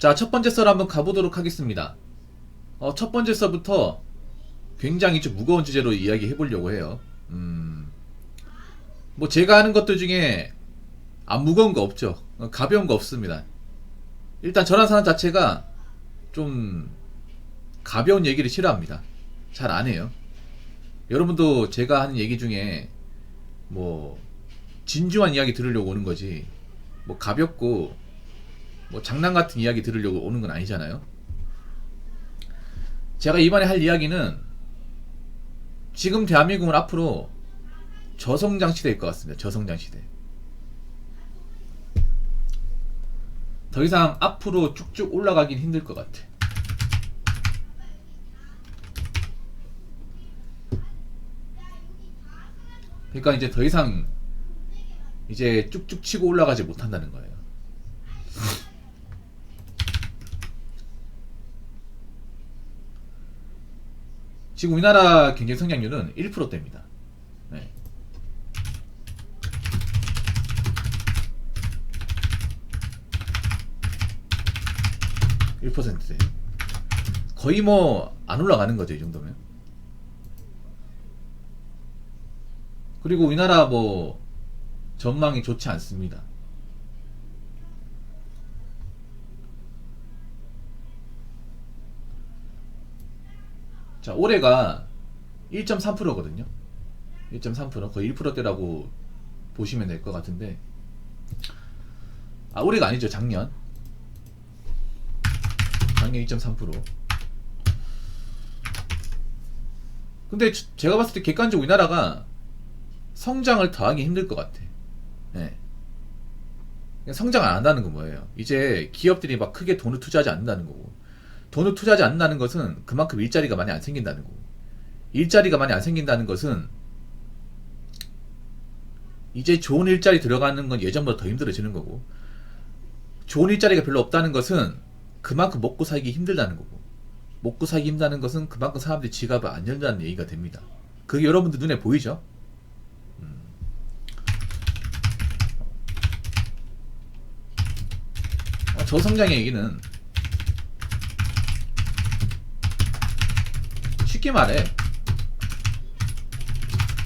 자, 첫 번째 썰 한번 가보도록 하겠습니다. 첫 번째 썰부터 굉장히 좀 무거운 주제로 이야기해 보려고 해요. 뭐 제가 하는 것들 중에 안 무거운 거 없죠. 가벼운 거 없습니다. 일단 저란 사람 자체가 좀 가벼운 얘기를 싫어합니다. 잘 안 해요. 여러분도 제가 하는 얘기 중에 뭐 진중한 이야기 들으려고 오는 거지, 뭐 가볍고 뭐 장난 같은 이야기 들으려고 오는 건 아니잖아요. 제가 이번에 할 이야기는 지금 대한민국은 앞으로 저성장 시대일 것 같습니다. 저성장 시대. 더 이상 앞으로 쭉쭉 올라가긴 힘들 것 같아. 그러니까 이제 더 이상 이제 쭉쭉 치고 올라가지 못한다는 거예요. 지금 우리나라 경제 성장률은 1%대입니다. 네. (1%대) 거의 뭐 안 올라가는 거죠, 이 정도면. 그리고 우리나라 뭐 전망이 좋지 않습니다. 자, 올해가 1.3%거든요. 1.3%, 거의 1%대라고 보시면 될 것 같은데, 올해가 아니죠. 작년 2.3%. 근데 제가 봤을 때 객관적으로 우리나라가 성장을 더하기 힘들 것 같아. 네. 성장 안 한다는 건 뭐예요? 이제 기업들이 막 크게 돈을 투자하지 않는다는 거고, 돈을 투자하지 않는다는 것은 그만큼 일자리가 많이 안 생긴다는 거고, 일자리가 많이 안 생긴다는 것은 이제 좋은 일자리 들어가는 건 예전보다 더 힘들어지는 거고, 좋은 일자리가 별로 없다는 것은 그만큼 먹고 살기 힘들다는 거고, 먹고 살기 힘들다는 것은 그만큼 사람들이 지갑을 안 열다는 얘기가 됩니다. 그게 여러분들 눈에 보이죠? 저성장의 얘기는 쉽게 말해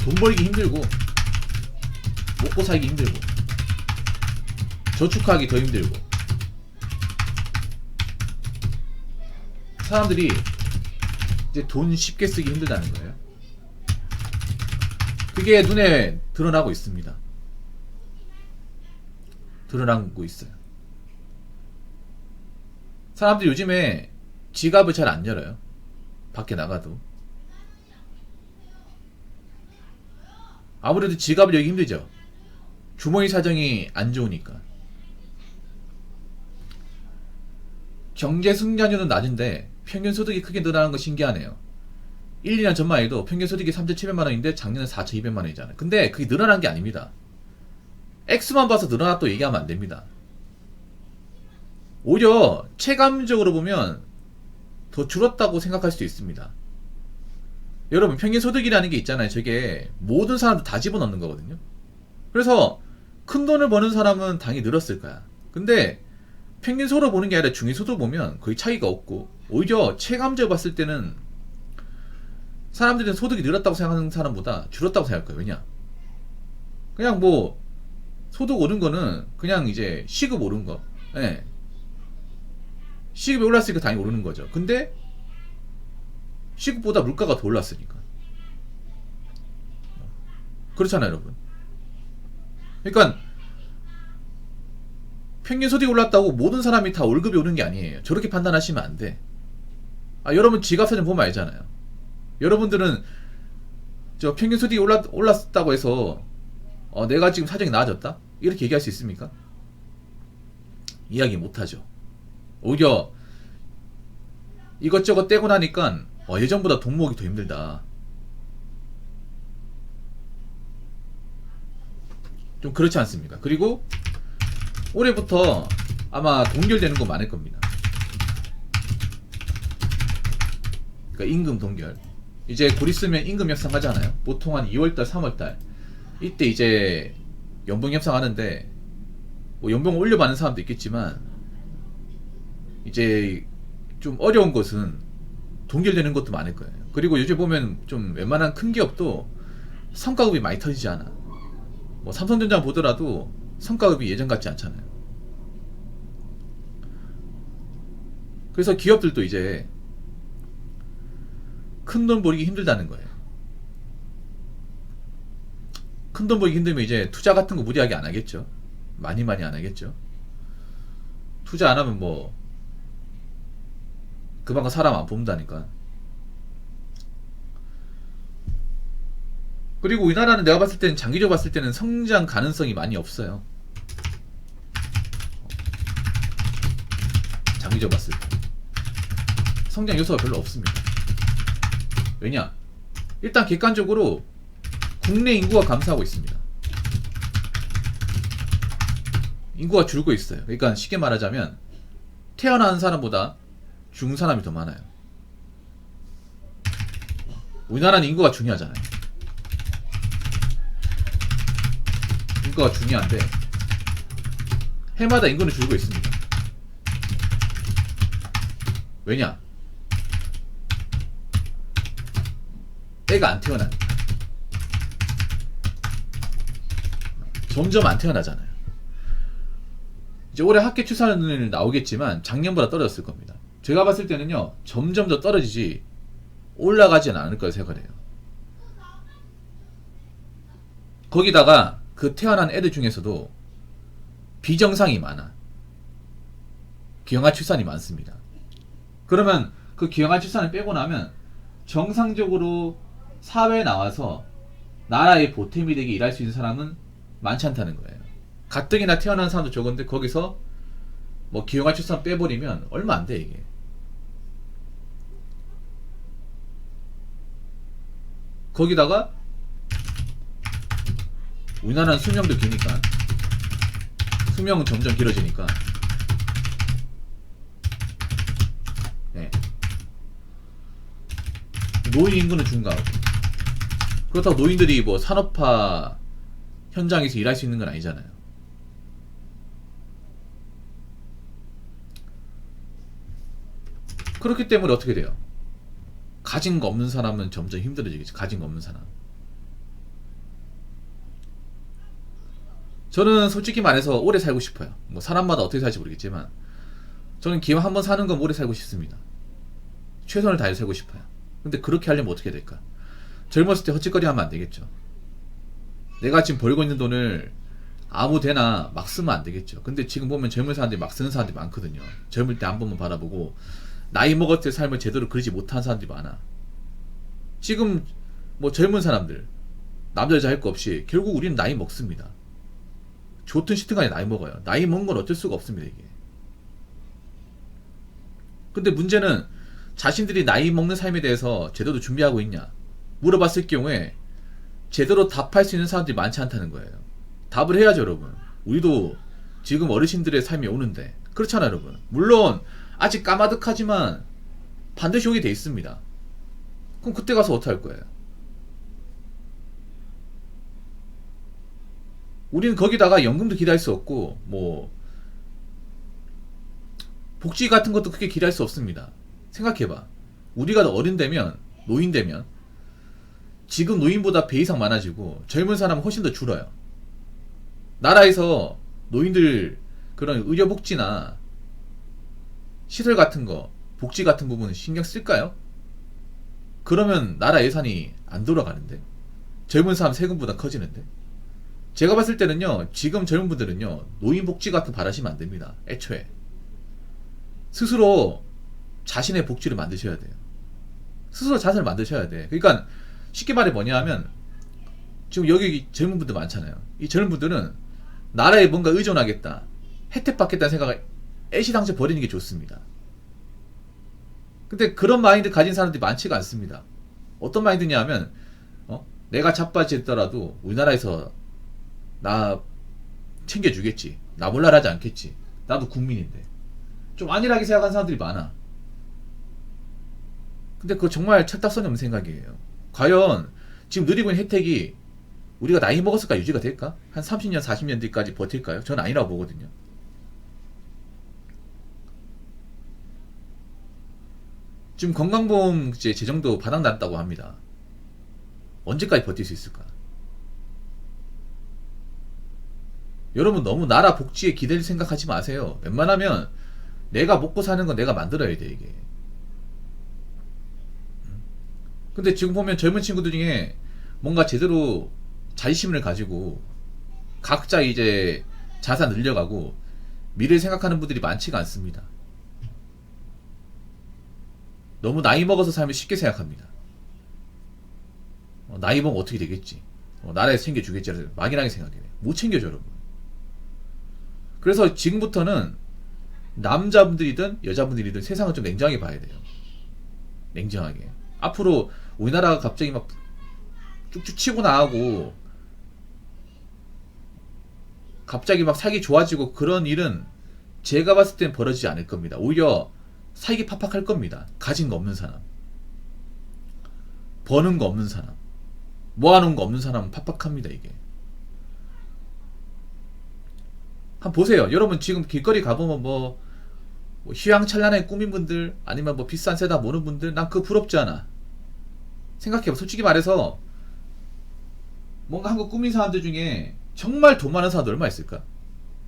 돈 벌기 힘들고, 먹고 살기 힘들고, 저축하기 더 힘들고, 사람들이 이제 돈 쉽게 쓰기 힘들다는 거예요. 그게 눈에 드러나고 있습니다. 드러나고 있어요. 사람들이 요즘에 지갑을 잘 안 열어요. 밖에 나가도. 아무래도 지갑을 열기 힘들죠. 주머니 사정이 안 좋으니까. 경제 성장률은 낮은데 평균 소득이 크게 늘어나는 거 신기하네요. 1, 2년 전만 해도 평균 소득이 3,700만원인데 작년은 4,200만원이잖아요. 근데 그게 늘어난 게 아닙니다. 액수만 봐서 늘어났다고 얘기하면 안 됩니다. 오히려 체감적으로 보면 더 줄었다고 생각할 수도 있습니다. 여러분, 평균 소득이라는 게 있잖아요. 저게 모든 사람들 다 집어넣는 거거든요. 그래서 큰 돈을 버는 사람은 당연히 늘었을 거야. 근데 평균 소득을 보는 게 아니라 중위소득을 보면 거의 차이가 없고, 오히려 체감적으로 봤을 때는 사람들은 소득이 늘었다고 생각하는 사람보다 줄었다고 생각할 거예요. 왜냐? 그냥 뭐 소득 오른 거는 그냥 이제 시급 오른 거. 예. 시급이 올랐으니까 당연히 오르는 거죠. 근데 시급보다 물가가 더 올랐으니까. 그렇잖아요, 여러분. 그러니까 평균 소득이 올랐다고 모든 사람이 다 월급이 오른 게 아니에요. 저렇게 판단하시면 안 돼. 여러분 지갑 사진 보면 알잖아요. 여러분들은 저 평균 소득이 올랐다고 해서 내가 지금 사정이 나아졌다? 이렇게 얘기할 수 있습니까? 이야기 못하죠. 오히려 이것저것 떼고 나니까 예전보다 돈 모으기 더 힘들다. 좀 그렇지 않습니까? 그리고 올해부터 아마 동결되는 거 많을 겁니다. 그러니까 임금 동결. 이제 곧 있으면 임금 협상하잖아요. 보통 한 2월달, 3월달 이때 이제 연봉 협상하는데, 뭐 연봉 올려받는 사람도 있겠지만 이제 좀 어려운 것은 동결되는 것도 많을 거예요. 그리고 요즘 보면 좀 웬만한 큰 기업도 성과급이 많이 터지지 않아. 뭐 삼성전자 보더라도 성과급이 예전 같지 않잖아요. 그래서 기업들도 이제 큰 돈 벌기 힘들다는 거예요. 큰 돈 벌기 힘들면 이제 투자 같은 거 무리하게 안 하겠죠. 많이 안 하겠죠. 투자 안 하면 뭐 그만큼 사람 안 뽑는다니까. 그리고 우리나라는 내가 봤을 때는 장기적으로 봤을 때는 성장 가능성이 많이 없어요. 장기적으로 봤을 때 성장 요소가 별로 없습니다. 왜냐? 일단 객관적으로 국내 인구가 감소하고 있습니다. 인구가 줄고 있어요. 그러니까 쉽게 말하자면 태어난 사람보다 죽은 사람이 더 많아요. 우리나라는 인구가 중요하잖아요. 인구가 중요한데 해마다 인구는 줄고 있습니다. 왜냐? 애가 안 태어나니까. 점점 안 태어나잖아요. 이제 올해 합계 출산율 나오겠지만 작년보다 떨어졌을 겁니다. 제가 봤을 때는요, 점점 더 떨어지지 올라가지는 않을 거라 생각을 해요. 거기다가 그 태어난 애들 중에서도 비정상이 많아. 기형아 출산이 많습니다. 그러면 그 기형아 출산을 빼고 나면 정상적으로 사회에 나와서 나라의 보탬이 되게 일할 수 있는 사람은 많지 않다는 거예요. 가뜩이나 태어난 사람도 적은데 거기서 뭐 기형아 출산 빼버리면 얼마 안 돼 이게. 거기다가 우리나라는 수명도 기니까 수명은 점점 길어지니까 네. 노인 인구는 증가하고 그렇다고 노인들이 뭐 산업화 현장에서 일할 수 있는 건 아니잖아요. 그렇기 때문에 어떻게 돼요? 가진 거 없는 사람은 점점 힘들어지겠지. 가진 거 없는 사람. 저는 솔직히 말해서 오래 살고 싶어요. 뭐 사람마다 어떻게 살지 모르겠지만 저는 기왕 한번 사는 건 오래 살고 싶습니다. 최선을 다해 살고 싶어요. 근데 그렇게 하려면 어떻게 될까? 젊었을 때 헛짓거리 하면 안 되겠죠. 내가 지금 벌고 있는 돈을 아무 데나 막 쓰면 안 되겠죠. 근데 지금 보면 젊은 사람들이 막 쓰는 사람들이 많거든요. 젊을 때 한 번만 바라보고 나이 먹을 때 삶을 제대로 그리지 못한 사람들이 많아. 지금 뭐 젊은 사람들 남자 여자 할 거 없이 결국 우리는 나이 먹습니다. 좋든 싫든 간에 나이 먹어요. 나이 먹은 건 어쩔 수가 없습니다 이게. 근데 문제는 자신들이 나이 먹는 삶에 대해서 제대로 준비하고 있냐 물어봤을 경우에 제대로 답할 수 있는 사람들이 많지 않다는 거예요. 답을 해야죠 여러분. 우리도 지금 어르신들의 삶이 오는데 그렇잖아요 여러분. 물론 아직 까마득하지만 반드시 오게 돼 있습니다. 그럼 그때 가서 어떻게 할 거예요? 우리는 거기다가 연금도 기대할 수 없고 뭐 복지 같은 것도 크게 기대할 수 없습니다. 생각해봐. 우리가 어른 되면 노인 되면 지금 노인보다 배 이상 많아지고 젊은 사람은 훨씬 더 줄어요. 나라에서 노인들 그런 의료복지나 시설 같은 거 복지 같은 부분은 신경 쓸까요? 그러면 나라 예산이 안 돌아가는데 젊은 사람 세금보다 커지는데 제가 봤을 때는요 지금 젊은 분들은요 노인복지 같은 거 바라시면 안 됩니다. 애초에 스스로 자신의 복지를 만드셔야 돼요. 스스로 자산을 만드셔야 돼. 그러니까 쉽게 말해 뭐냐 하면 지금 여기 젊은 분들 많잖아요. 이 젊은 분들은 나라에 뭔가 의존하겠다 혜택 받겠다는 생각을 애시당초 버리는 게 좋습니다. 근데 그런 마인드 가진 사람들이 많지가 않습니다. 어떤 마인드냐 하면 내가 자빠졌더라도 우리나라에서 나 챙겨주겠지. 나 몰라라지 않겠지. 나도 국민인데. 좀 안일하게 생각하는 사람들이 많아. 근데 그거 정말 철딱선이 없는 생각이에요. 과연 지금 누리고 있는 혜택이 우리가 나이 먹었을까 유지가 될까? 한 30년 40년 뒤까지 버틸까요? 저는 아니라고 보거든요. 지금 건강보험 이제 재정도 바닥났다고 합니다. 언제까지 버틸 수 있을까? 여러분 너무 나라 복지에 기댈 생각하지 마세요. 웬만하면 내가 먹고 사는 건 내가 만들어야 돼 이게. 근데 지금 보면 젊은 친구들 중에 뭔가 제대로 자립심을 가지고 각자 이제 자산 늘려가고 미래를 생각하는 분들이 많지가 않습니다. 너무 나이 먹어서 살면 쉽게 생각합니다. 나이 먹으면 어떻게 되겠지? 나라에서 챙겨주겠지? 막연하게 생각해요. 못 챙겨줘 여러분. 그래서 지금부터는 남자분들이든 여자분들이든 세상을 좀 냉정하게 봐야 돼요. 냉정하게. 앞으로 우리나라가 갑자기 막 쭉쭉 치고 나가고 갑자기 막 살기 좋아지고 그런 일은 제가 봤을 땐 벌어지지 않을 겁니다. 오히려 살기 팍팍할 겁니다. 가진 거 없는 사람, 버는 거 없는 사람, 모아놓은 거 없는 사람은 팍팍합니다 이게. 한번 보세요. 여러분 지금 길거리 가보면 뭐 휘황찬란하게 꾸민 분들 아니면 뭐 비싼 세다 모는 분들 난 그거 부럽지 않아. 생각해봐. 솔직히 말해서 뭔가 한국 꾸민 사람들 중에 정말 돈 많은 사람들 얼마 있을까?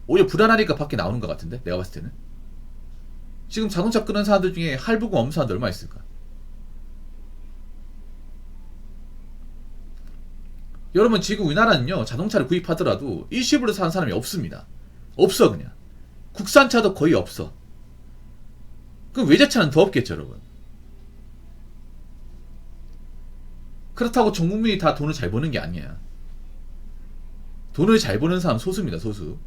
오히려 불안하니까 밖에 나오는 것 같은데 내가 봤을 때는. 지금 자동차 끄는 사람들 중에 할부금 없는 사람들 얼마 있을까? 여러분 지금 우리나라는요 자동차를 구입하더라도 일시불로 사는 사람이 없습니다. 없어 그냥. 국산차도 거의 없어. 그럼 외제차는 더 없겠죠 여러분. 그렇다고 전 국민이 다 돈을 잘 버는 게 아니야. 돈을 잘 버는 사람 소수입니다 소수.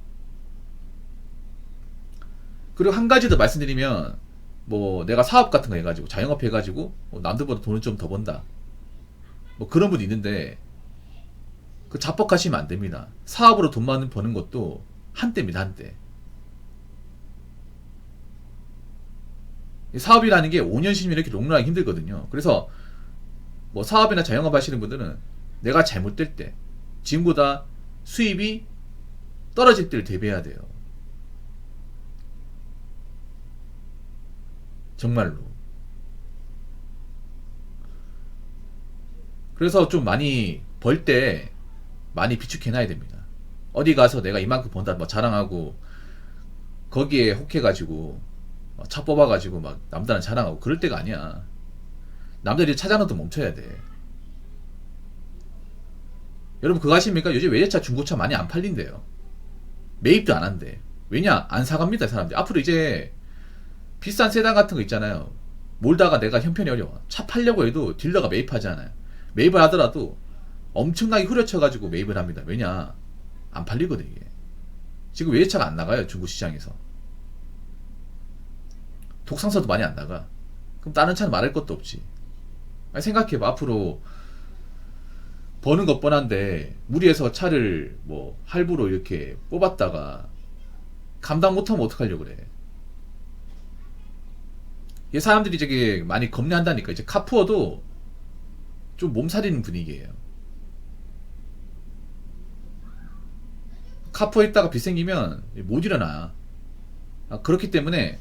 그리고 한 가지 더 말씀드리면 뭐 내가 사업 같은 거 해가지고 자영업 해가지고 뭐 남들보다 돈을 좀 더 번다 뭐 그런 분이 있는데 그 자뻑하시면 안 됩니다. 사업으로 돈 많이 버는 것도 한때입니다 한때. 사업이라는 게 5년 10년 이렇게 롱런하기 힘들거든요. 그래서 뭐 사업이나 자영업 하시는 분들은 내가 잘못될 때 지금보다 수입이 떨어질 때를 대비해야 돼요. 정말로. 그래서 좀 많이 벌 때 많이 비축해놔야 됩니다. 어디 가서 내가 이만큼 번다 뭐 자랑하고 거기에 혹해가지고 차 뽑아가지고 막 남들은 자랑하고 그럴 때가 아니야. 남들이 찾아는 또 멈춰야 돼. 여러분 그거 아십니까? 요즘 외제차 중고차 많이 안 팔린대요. 매입도 안 한대. 왜냐? 안 사갑니다 사람들이. 앞으로 이제 비싼 세단 같은 거 있잖아요. 몰다가 내가 형편이 어려워. 차 팔려고 해도 딜러가 매입하잖아요. 매입을 하더라도 엄청나게 후려쳐가지고 매입을 합니다. 왜냐? 안 팔리거든 이게. 지금 외제차가 안 나가요 중고 시장에서. 독상사도 많이 안 나가. 그럼 다른 차는 말할 것도 없지. 아니, 생각해봐. 앞으로 버는 것 뻔한데 무리해서 차를 뭐 할부로 이렇게 뽑았다가 감당 못하면 어떡하려고 그래. 이 사람들이 저기 많이 겁내한다니까. 이제 카푸어도 좀 몸살이는 분위기예요. 카푸어 있다가 빚 생기면 못 일어나. 그렇기 때문에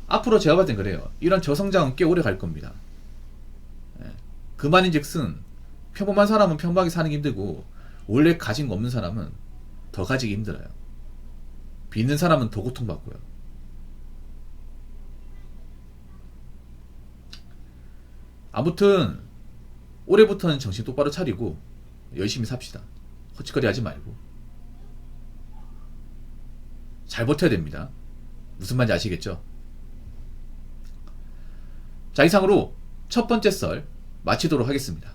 앞으로 제가 봤을 땐 그래요. 이런 저성장은 꽤 오래 갈 겁니다. 그만인즉슨 평범한 사람은 평범하게 사는 게 힘들고 원래 가진 거 없는 사람은 더 가지기 힘들어요. 빚는 사람은 더 고통받고요. 아무튼 올해부터는 정신 똑바로 차리고 열심히 삽시다. 허짓거리 하지 말고 잘 버텨야 됩니다. 무슨 말인지 아시겠죠? 자, 이상으로 첫 번째 썰 마치도록 하겠습니다.